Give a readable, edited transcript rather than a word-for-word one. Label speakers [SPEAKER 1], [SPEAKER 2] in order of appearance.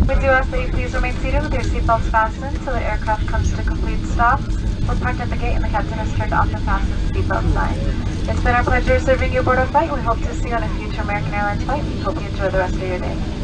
[SPEAKER 1] We do ask that you please remain seated with your seatbelts fastened until the aircraft comes to a complete stop. We're parked at the gate and the captain has turned off the fasten seatbelt sign. It's been our pleasure serving you aboard our flight. We hope to see you on a future American Airlines flight. We hope you enjoy the rest of your day.